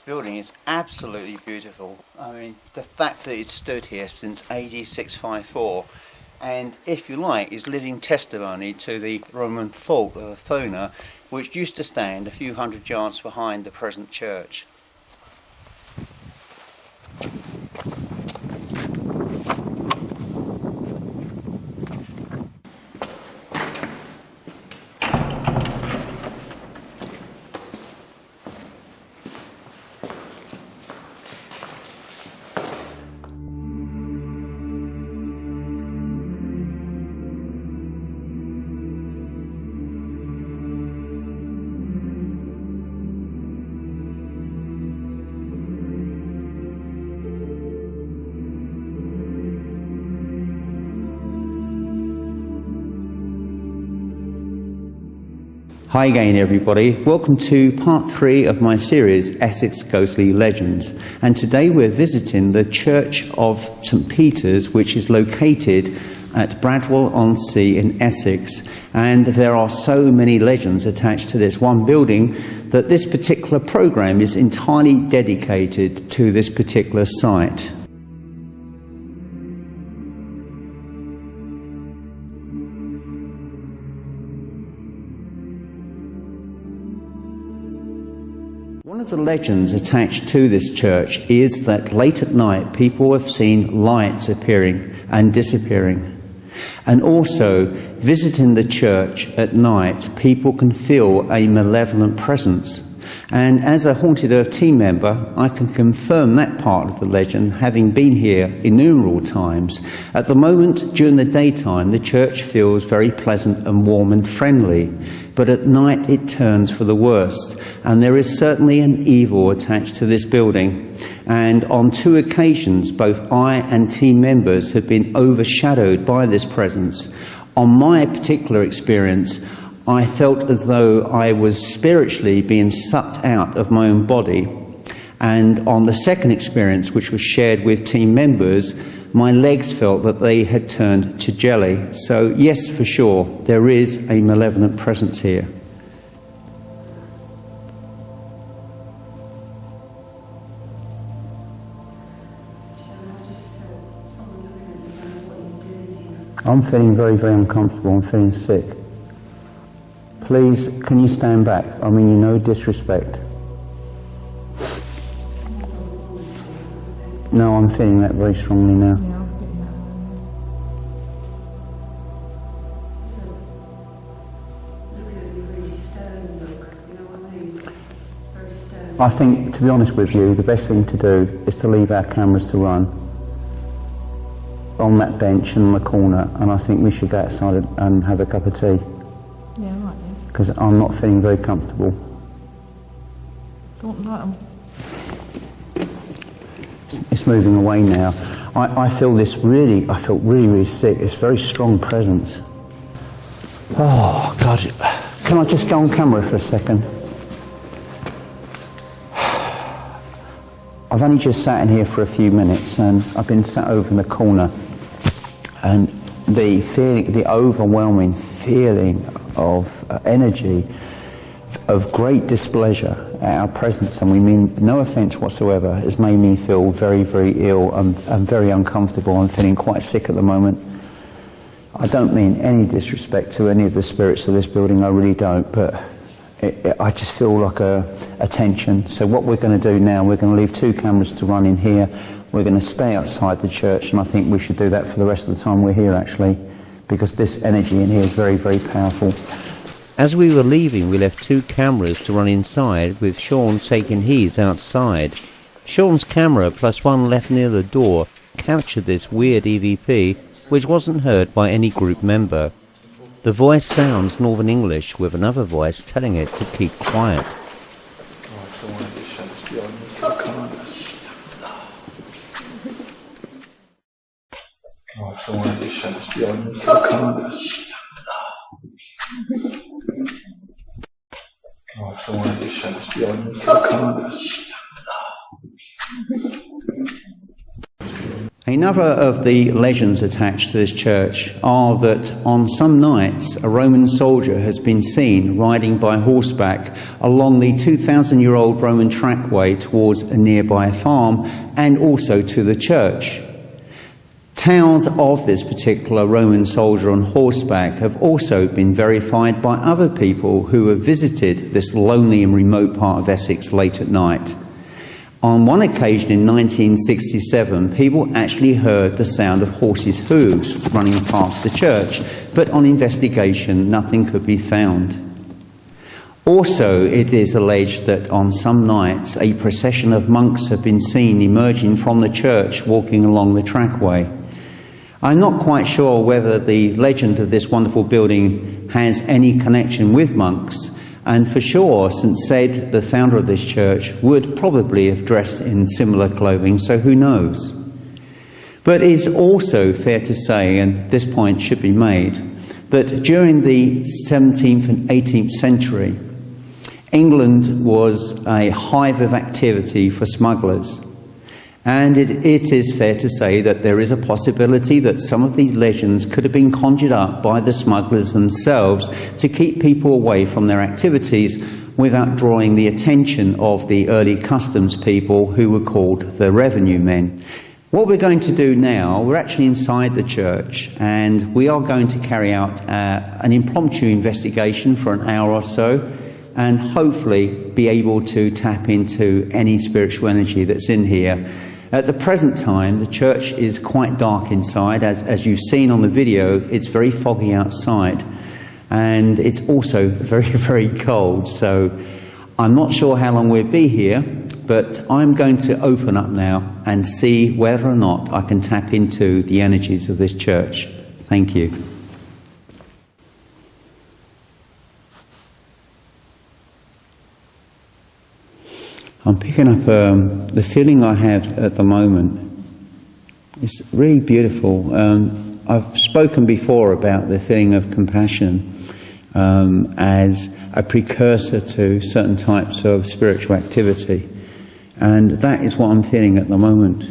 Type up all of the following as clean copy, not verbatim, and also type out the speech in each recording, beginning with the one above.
building is absolutely beautiful. I mean, the fact that it stood here since AD 654, and if you like, is living testimony to the Roman fort of Thona, which used to stand a few hundred yards behind the present church. Hi again everybody, welcome to part 3 of my series Essex Ghostly Legends, and today we're visiting the Church of St Peter's, which is located at Bradwell-on-Sea in Essex, and there are so many legends attached to this one building that this particular programme is entirely dedicated to this particular site. One of the legends attached to this church is that late at night people have seen lights appearing and disappearing. And also, visiting the church at night, people can feel a malevolent presence. And as a Haunted Earth team member, I can confirm that part of the legend, having been here innumerable times. At the moment, during the daytime, the church feels very pleasant and warm and friendly. But at night it turns for the worst, and there is certainly an evil attached to this building. And on 2 occasions, both I and team members have been overshadowed by this presence. On my particular experience, I felt as though I was spiritually being sucked out of my own body. And on the second experience, which was shared with team members, my legs felt that they had turned to jelly. So yes, for sure, there is a malevolent presence here. I'm feeling very, very uncomfortable. I'm feeling sick. Please, can you stand back? I mean, you no disrespect. No, I'm feeling that very strongly now. Yeah, I'm getting that. So, look at a very stern look, you know what I mean? Very stern. I think, to be honest with you, the best thing to do is to leave our cameras to run on that bench in the corner, and I think we should go outside and have a cup of tea. Yeah, right, yeah. Because I'm not feeling very comfortable. Don't like them. It's moving away now. I feel this really, I felt really, really sick. It's a very strong presence. Oh, God. Can I just go on camera for a second? I've only just sat in here for a few minutes, and I've been sat over in the corner, and the feeling, the overwhelming feeling of energy, of great displeasure at our presence, and we mean no offence whatsoever, has made me feel very, very ill and very uncomfortable. I'm feeling quite sick at the moment. I don't mean any disrespect to any of the spirits of this building, I really don't, but I just feel like a tension. So what we're going to do now, we're going to leave 2 cameras to run in here. We're going to stay outside the church, and I think we should do that for the rest of the time we're here, actually, because this energy in here is very, very powerful. As we were leaving, we left 2 cameras to run inside, with Sean taking his outside. Sean's camera, plus one left near the door, captured this weird EVP, which wasn't heard by any group member. The voice sounds Northern English, with another voice telling it to keep quiet. Another of the legends attached to this church are that on some nights a Roman soldier has been seen riding by horseback along the 2,000-year-old Roman trackway towards a nearby farm and also to the church. Tales of this particular Roman soldier on horseback have also been verified by other people who have visited this lonely and remote part of Essex late at night. On one occasion in 1967, people actually heard the sound of horses' hooves running past the church, but on investigation, nothing could be found. Also, it is alleged that on some nights, a procession of monks have been seen emerging from the church, walking along the trackway. I'm not quite sure whether the legend of this wonderful building has any connection with monks, and for sure, St. Ced, the founder of this church, would probably have dressed in similar clothing, so who knows? But it is also fair to say, and this point should be made, that during the 17th and 18th century, England was a hive of activity for smugglers. And it is fair to say that there is a possibility that some of these legends could have been conjured up by the smugglers themselves to keep people away from their activities without drawing the attention of the early customs people who were called the revenue men. What we're going to do now, we're actually inside the church and we are going to carry out an impromptu investigation for an hour or so and hopefully be able to tap into any spiritual energy that's in here. At the present time, the church is quite dark inside. As you've seen on the video, it's very foggy outside. And it's also very, very cold. So I'm not sure how long we'll be here, but I'm going to open up now and see whether or not I can tap into the energies of this church. Thank you. I'm picking up the feeling I have at the moment. It's really beautiful. I've spoken before about the feeling of compassion as a precursor to certain types of spiritual activity. And that is what I'm feeling at the moment.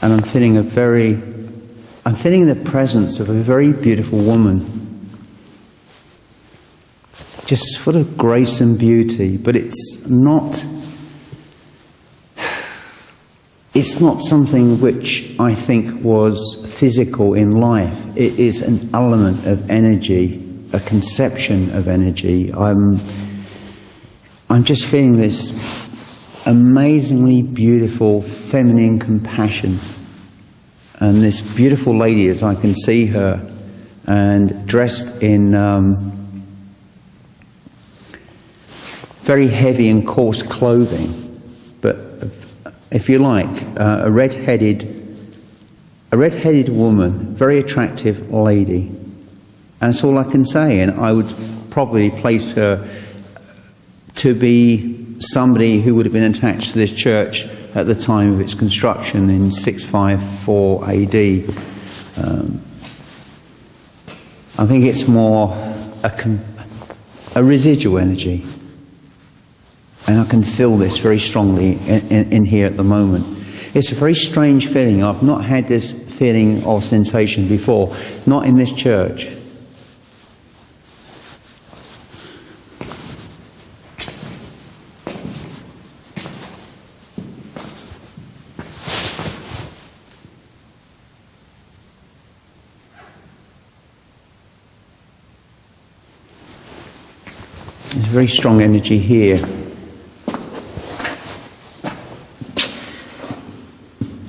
And I'm feeling the presence of a very beautiful woman. Just full of grace and beauty, but it's not something which I think was physical in life. It is an element of energy, a conception of energy. I'm just feeling this amazingly beautiful feminine compassion. And this beautiful lady, as I can see her, and dressed in very heavy and coarse clothing, but if you like, a red-headed woman, very attractive lady. And that's all I can say. And I would probably place her to be somebody who would have been attached to this church at the time of its construction in 654 AD. I think it's more a residual energy. And I can feel this very strongly in here at the moment. It's a very strange feeling. I've not had this feeling or sensation before, not in this church. There's very strong energy here.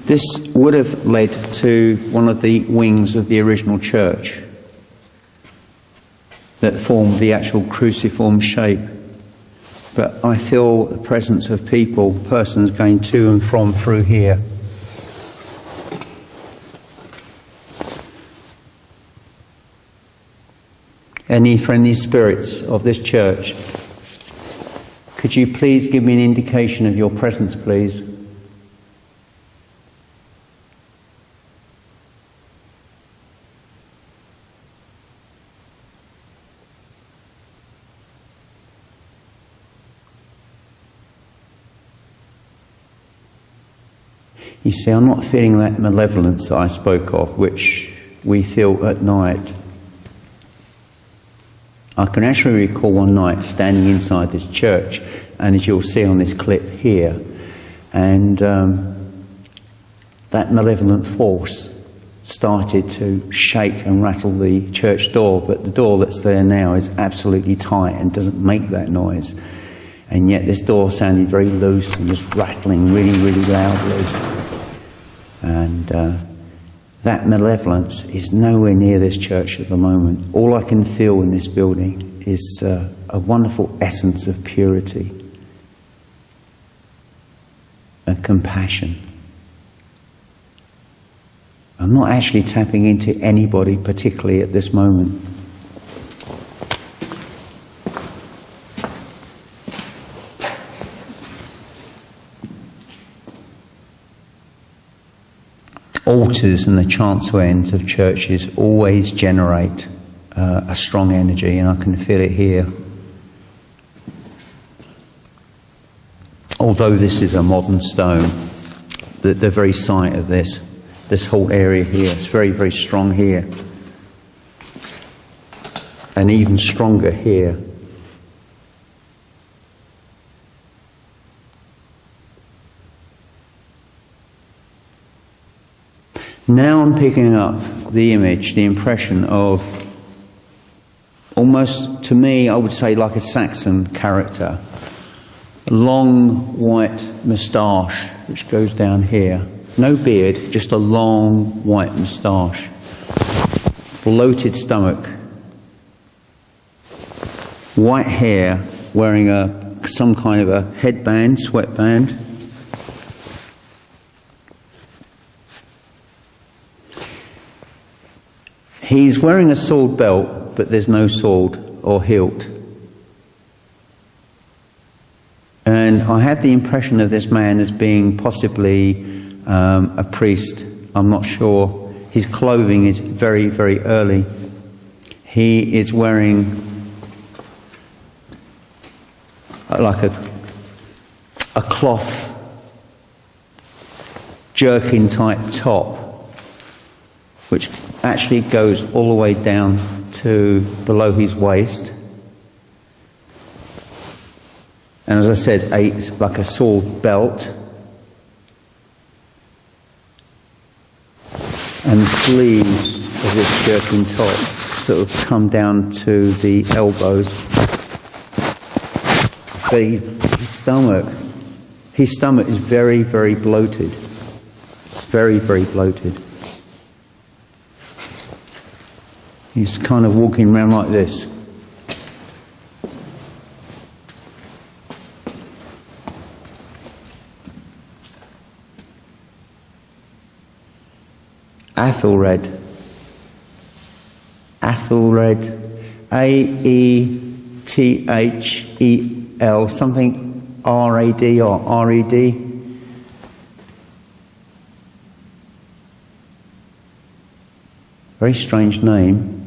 This would have led to one of the wings of the original church that formed the actual cruciform shape. But I feel the presence of persons going to and from through here. Any friendly spirits of this church, could you please give me an indication of your presence, please? You see, I'm not feeling that malevolence that I spoke of, which we feel at night. I can actually recall one night standing inside this church, and as you'll see on this clip here, and that malevolent force started to shake and rattle the church door, but the door that's there now is absolutely tight and doesn't make that noise. And yet this door sounded very loose and was rattling really, really loudly. And that malevolence is nowhere near this church at the moment. All I can feel in this building is a wonderful essence of purity and compassion. I'm not actually tapping into anybody particularly at this moment. Altars and the chancel ends of churches always generate a strong energy, and I can feel it here. Although this is a modern stone, the very sight of this whole area here, it's very, very strong here. And even stronger here. Now I'm picking up the image, the impression of almost, to me, I would say like a Saxon character. A long white moustache which goes down here. No beard, just a long white moustache. Bloated stomach. White hair, wearing some kind of a headband, sweatband. He's wearing a sword belt, but there's no sword or hilt. And I have the impression of this man as being possibly a priest. I'm not sure. His clothing is very, very early. He is wearing like a cloth jerkin type top, which actually goes all the way down to below his waist. And as I said, like a sword belt. And the sleeves of this jerkin top sort of come down to the elbows. But his stomach is very, very bloated. Very, very bloated. He's kind of walking around like this. Aethelred, A-E-T-H-E-L, something R-A-D or R-E-D. Very strange name.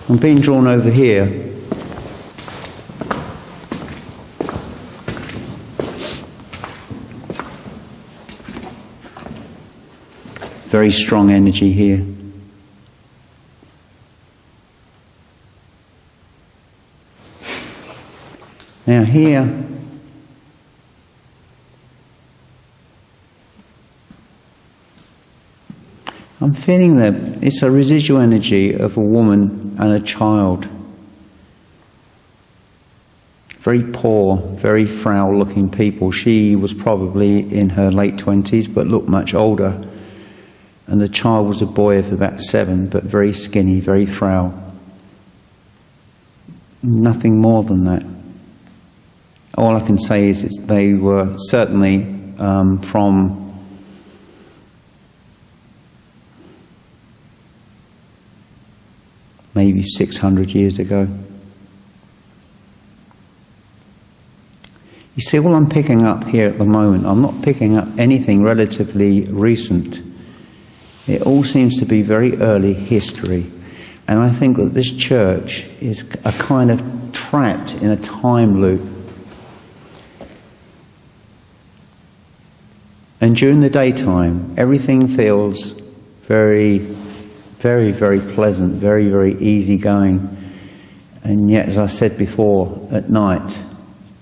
I'm being drawn over here. Very strong energy here. Now here, I'm feeling that it's a residual energy of a woman and a child. Very poor, very frail looking people. She was probably in her late 20s but looked much older. And the child was a boy of about 7, but very skinny, very frail. Nothing more than that. All I can say is they were certainly from maybe 600 years ago. You see, all I'm picking up here at the moment, I'm not picking up anything relatively recent. It all seems to be very early history. And I think that this church is a kind of trapped in a time loop. And during the daytime, everything feels very, very, very pleasant, very, very easygoing. And yet, as I said before, at night,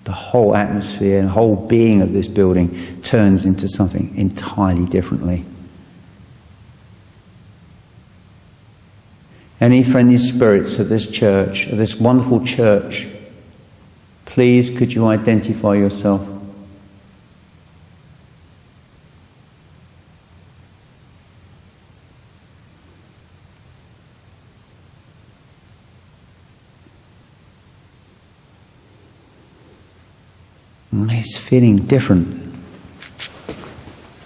the whole atmosphere, the whole being of this building turns into something entirely differently. Any friendly spirits of this church, of this wonderful church, please could you identify yourself? It's feeling different.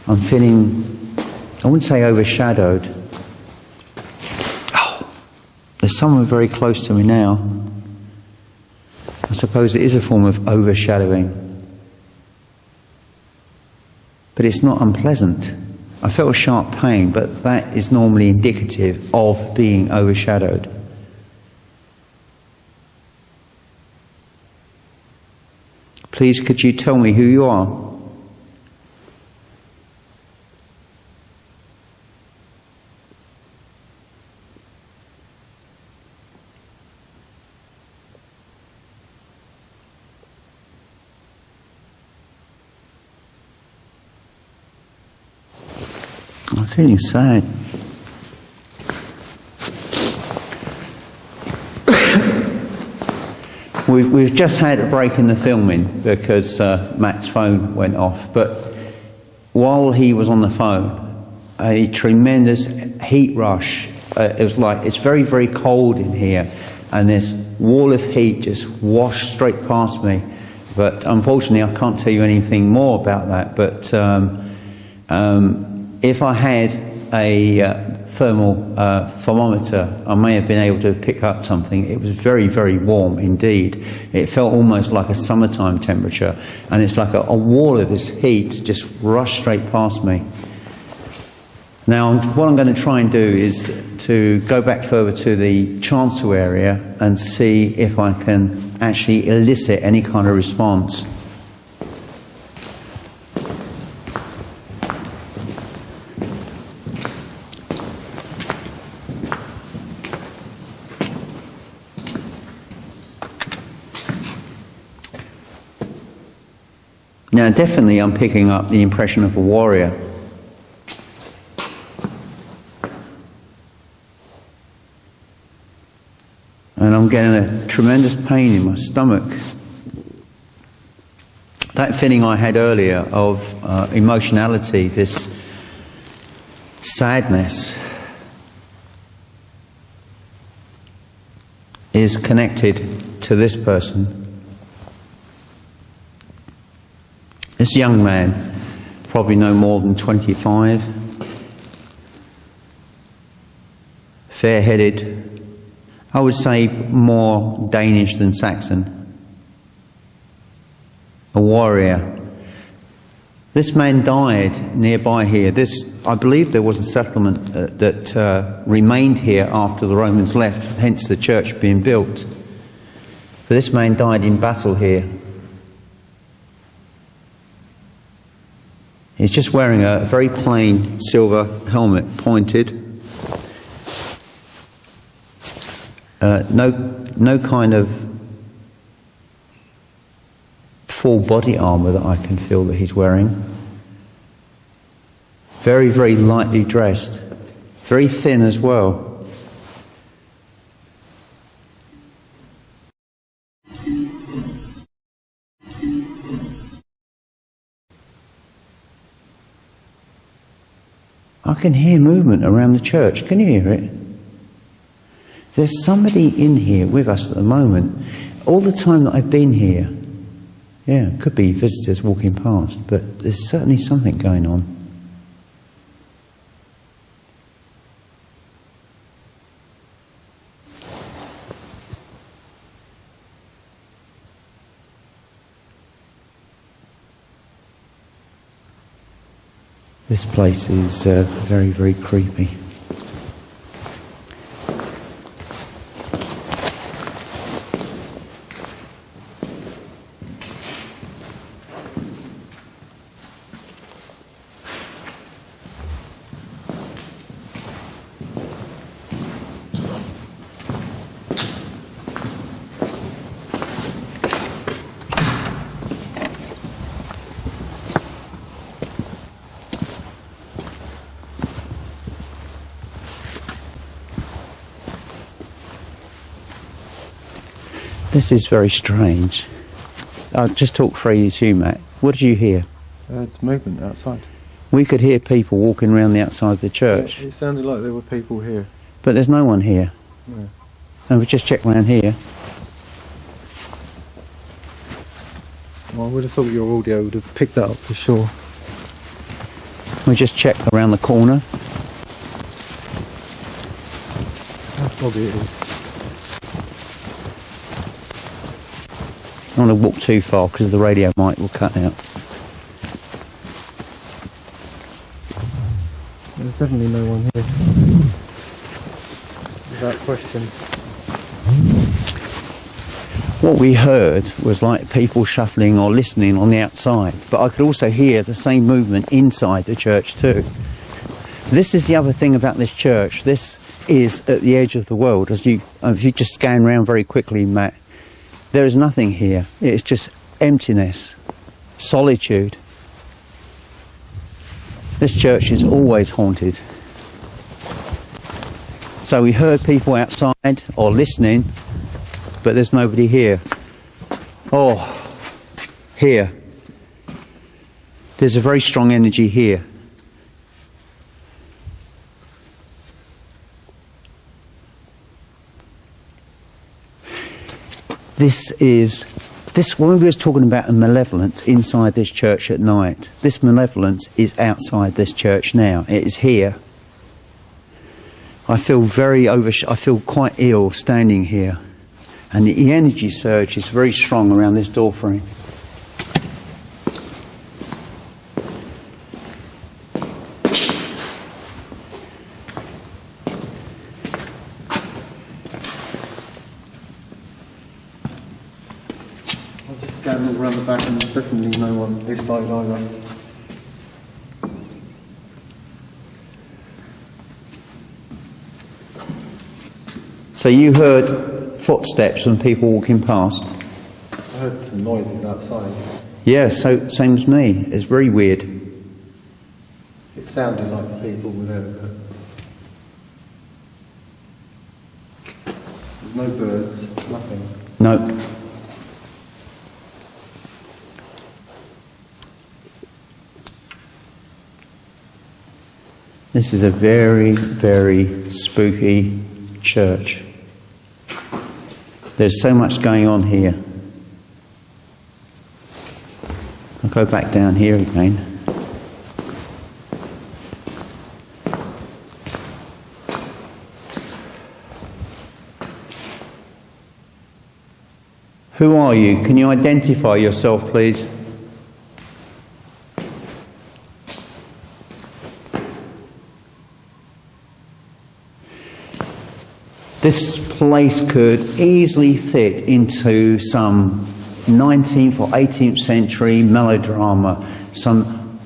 I'm feeling, I wouldn't say overshadowed. Oh, there's someone very close to me now. I suppose it is a form of overshadowing. But it's not unpleasant. I felt a sharp pain, but that is normally indicative of being overshadowed. Please, could you tell me who you are? I'm feeling sad. We've just had a break in the filming because Matt's phone went off. But while he was on the phone, a tremendous heat rush. It was like, it's very, very cold in here. And this wall of heat just washed straight past me. But unfortunately, I can't tell you anything more about that. But if I had a thermal thermometer, I may have been able to pick up something. It was very, very warm indeed. It felt almost like a summertime temperature, and it's like a wall of this heat just rushed straight past me. Now, what I'm going to try and do is to go back further to the chancel area and see if I can actually elicit any kind of response. Now, definitely I'm picking up the impression of a warrior. And I'm getting a tremendous pain in my stomach. That feeling I had earlier of emotionality, this sadness, is connected to this person. This young man, probably no more than 25, fair-headed, I would say more Danish than Saxon, a warrior. This man died nearby here. I believe there was a settlement that remained here after the Romans left, hence the church being built. But this man died in battle here. He's just wearing a very plain silver helmet, pointed. No kind of full body armour that I can feel that he's wearing. Very, very lightly dressed. Very thin as well. I can hear movement around the church. Can you hear it? There's somebody in here with us at the moment. All the time that I've been here, yeah, it could be visitors walking past, but there's certainly something going on. This place is very, very creepy. This is very strange. I'll just talk freely to you, Matt. What did you hear? It's movement outside. We could hear people walking around the outside of the church. It sounded like there were people here. But there's no one here. No. And we just checked around here. Well, I would have thought your audio would have picked that up for sure. We just checked around the corner. Probably it is. I don't want to walk too far because the radio mic will cut out. There's definitely no one here. Without question. What we heard was like people shuffling or listening on the outside, but I could also hear the same movement inside the church too. This is the other thing about this church. This is at the edge of the world. If you just scan around very quickly, Matt, there is nothing here. It's just emptiness, solitude. This church is always haunted. So we heard people outside or listening, but there's nobody here. Oh, here. There's a very strong energy here. When we was talking about a malevolence inside this church at night, this malevolence is outside this church now. It is here. I feel I feel quite ill standing here. And the energy surge is very strong around this door frame. I'll just scan all around the back and there's definitely no one this side either. So you heard footsteps and people walking past? I heard some noises outside. Yeah, so same as me. It's very weird. It sounded like people were there, but there's no birds, nothing. No. This is a very, very spooky church. There's so much going on here. I'll go back down here again. Who are you? Can you identify yourself, please? This place could easily fit into some 19th or 18th century melodrama, some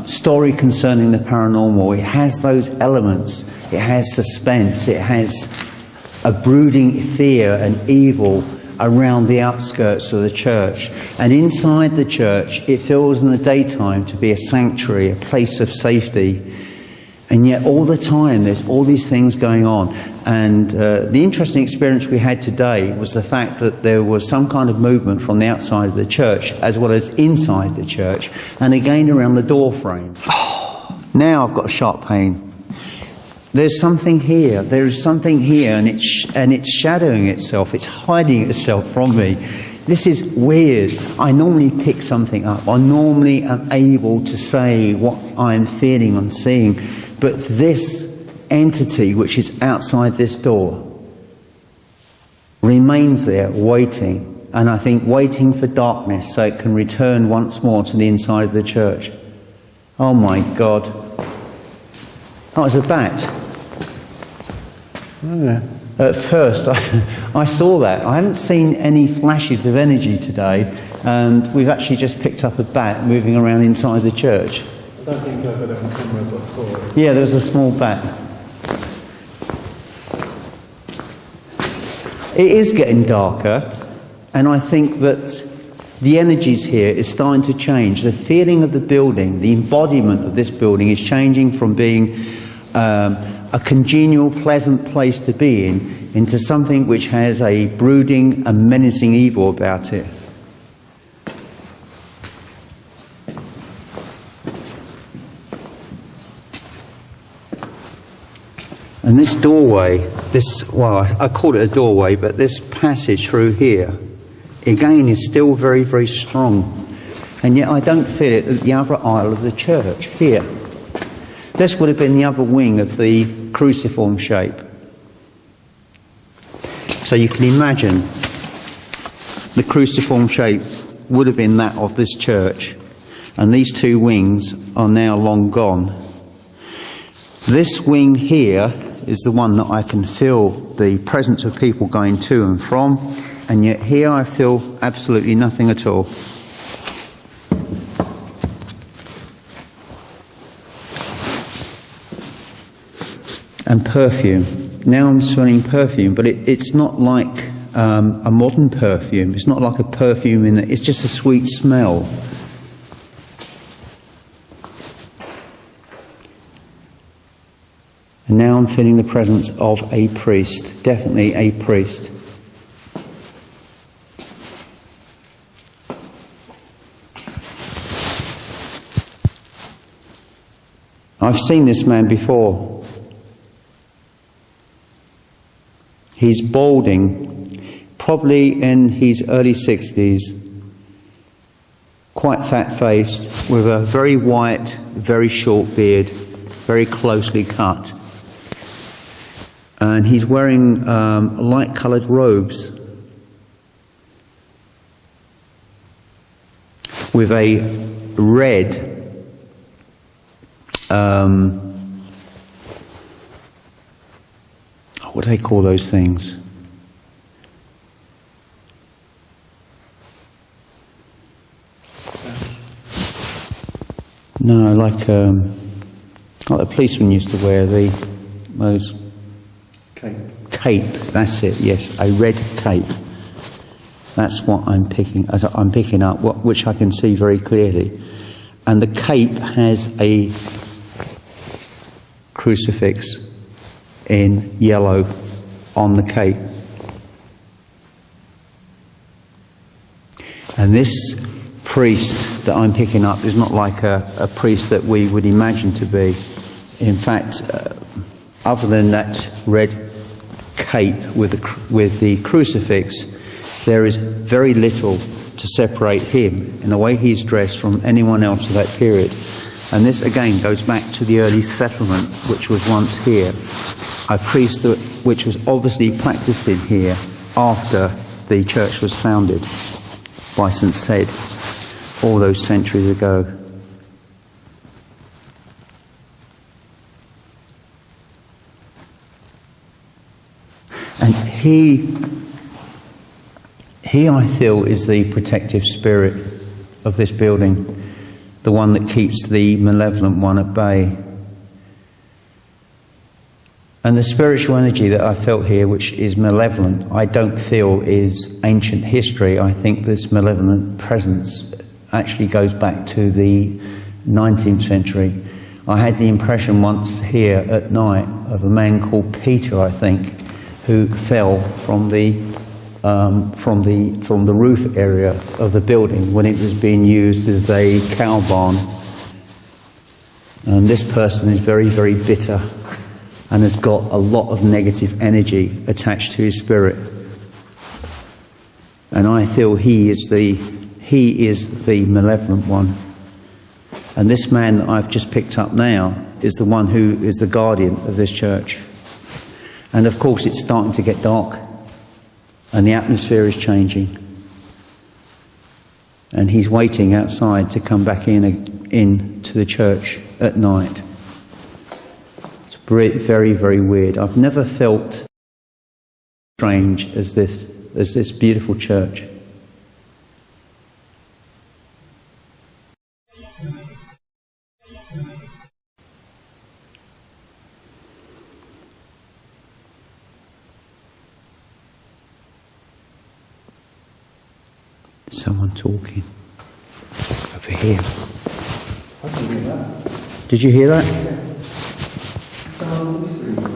story concerning the paranormal. It has those elements. It has suspense. It has a brooding fear and evil around the outskirts of the church. And inside the church, it feels in the daytime to be a sanctuary, a place of safety. And yet all the time there's all these things going on. And the interesting experience we had today was the fact that there was some kind of movement from the outside of the church as well as inside the church, and again around the door frame. Oh, now I've got a sharp pain. There's something here. There is something here, and it's shadowing itself. It's hiding itself from me. This is weird. I normally pick something up. I normally am able to say what I'm feeling and seeing. But this entity, which is outside this door, remains there waiting. And I think waiting for darkness so it can return once more to the inside of the church. Oh my God. That was a bat. Oh, yeah. At first, I saw that. I haven't seen any flashes of energy today, and we've actually just picked up a bat moving around inside the church. I don't think I've got it on camera, but I saw it. Yeah, there was a small bat. It is getting darker, and I think that the energies here is starting to change. The feeling of the building, the embodiment of this building is changing from being a congenial, pleasant place to be in, into something which has a brooding and menacing evil about it. And this doorway, I call it a doorway, but this passage through here, again, is still very, very strong. And yet I don't feel it at the other aisle of the church, here. This would have been the other wing of the cruciform shape. So you can imagine the cruciform shape would have been that of this church. And these two wings are now long gone. This wing here is the one that I can feel the presence of people going to and from, and yet here I feel absolutely nothing at all. And perfume. Now I'm smelling perfume, but it's not like a modern perfume. It's not like a perfume in it. It's just a sweet smell. And now I'm feeling the presence of a priest, definitely a priest. I've seen this man before. He's balding, probably in his early 60s, quite fat-faced, with a very white, very short beard, very closely cut. And he's wearing light-coloured robes with a red what do they call those things? No, like the policemen used to wear those cape. That's it. Yes, a red cape. That's what I'm picking up, which I can see very clearly. And the cape has a crucifix in yellow on the cape. And this priest that I'm picking up is not like a priest that we would imagine to be. In fact, other than that red cape with the crucifix, there is very little to separate him in the way he's dressed from anyone else of that period. And this again goes back to the early settlement, which was once here. A priest which was obviously practicing here after the church was founded by St. Ced all those centuries ago. And he I feel is the protective spirit of this building, the one that keeps the malevolent one at bay. And the spiritual energy that I felt here, which is malevolent, I don't feel is ancient history. I think this malevolent presence actually goes back to the 19th century. I had the impression once here at night of a man called Peter, I think, who fell from the roof area of the building when it was being used as a cow barn. And this person is very, very bitter and has got a lot of negative energy attached to his spirit. And I feel he is the malevolent one. And this man that I've just picked up now is the one who is the guardian of this church. And of course it's starting to get dark and the atmosphere is changing. And he's waiting outside to come back in to the church at night. It's very, very weird. I've never felt strange as this beautiful church. Someone talking over here. Did you hear that?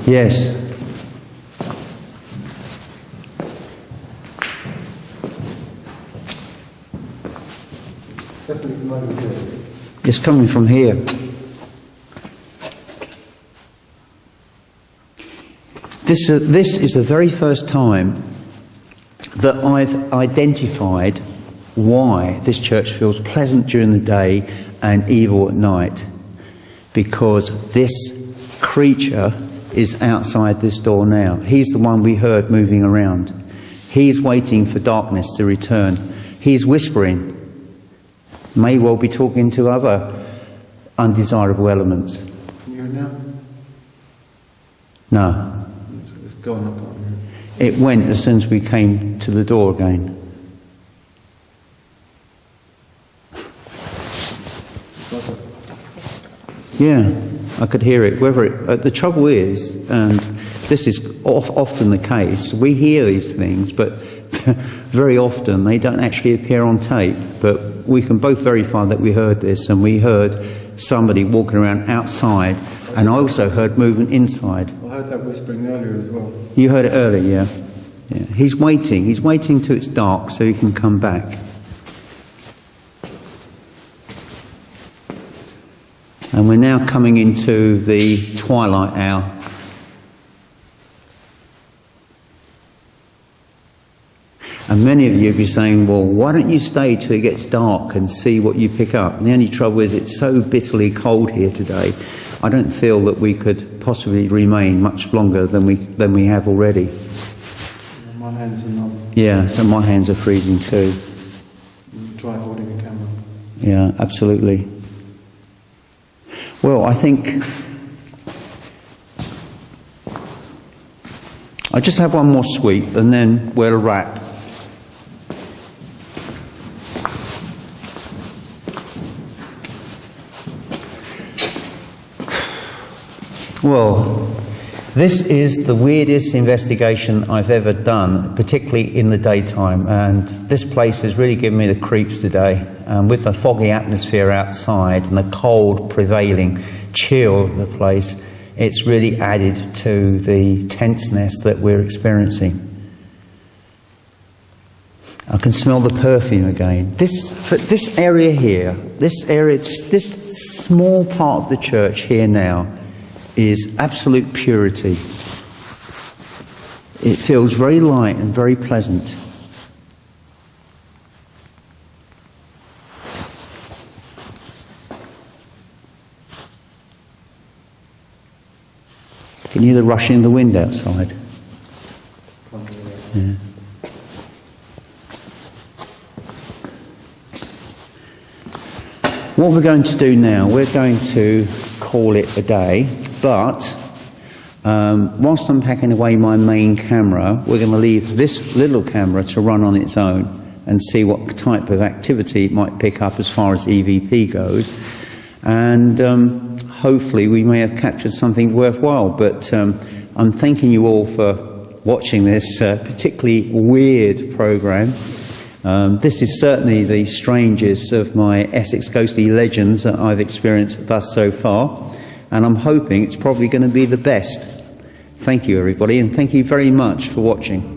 Yes. It's coming from here. This is the very first time that I've identified why this church feels pleasant during the day and evil at night. Because this creature is outside this door now. He's the one we heard moving around. He's waiting for darkness to return. He's whispering. May well be talking to other undesirable elements. Can you hear it now? No. It's gone, I can't hear it. It went as soon as we came to the door again. Yeah, I could hear it. The trouble is, and this is often the case, we hear these things, but very often they don't actually appear on tape. But we can both verify that we heard this, and we heard somebody walking around outside, and I also heard movement inside. I heard that whispering earlier as well. You heard it earlier, yeah. He's waiting till it's dark so he can come back. And we're now coming into the twilight hour. And many of you will be saying, well, why don't you stay till it gets dark and see what you pick up? And the only trouble is it's so bitterly cold here today, I don't feel that we could possibly remain much longer than we have already. My hands are numb. Yeah, so my hands are freezing too. Try holding a camera. Yeah, absolutely. Well, I think I just have one more sweep and then we'll wrap. Well, this is the weirdest investigation I've ever done, particularly in the daytime, and this place has really given me the creeps today. With the foggy atmosphere outside and the cold prevailing chill of the place, it's really added to the tenseness that we're experiencing. I can smell the perfume again. This area here, this small part of the church here now, is absolute purity. It feels very light and very pleasant. Can you hear the rushing of the wind outside? Yeah. What we're going to do now, we're going to call it a day, but whilst I'm packing away my main camera, we're going to leave this little camera to run on its own and see what type of activity it might pick up as far as EVP goes. And hopefully we may have captured something worthwhile, but I'm thanking you all for watching this particularly weird programme. This is certainly the strangest of my Essex Ghostly Legends that I've experienced thus so far, and I'm hoping it's probably going to be the best. Thank you, everybody, and thank you very much for watching.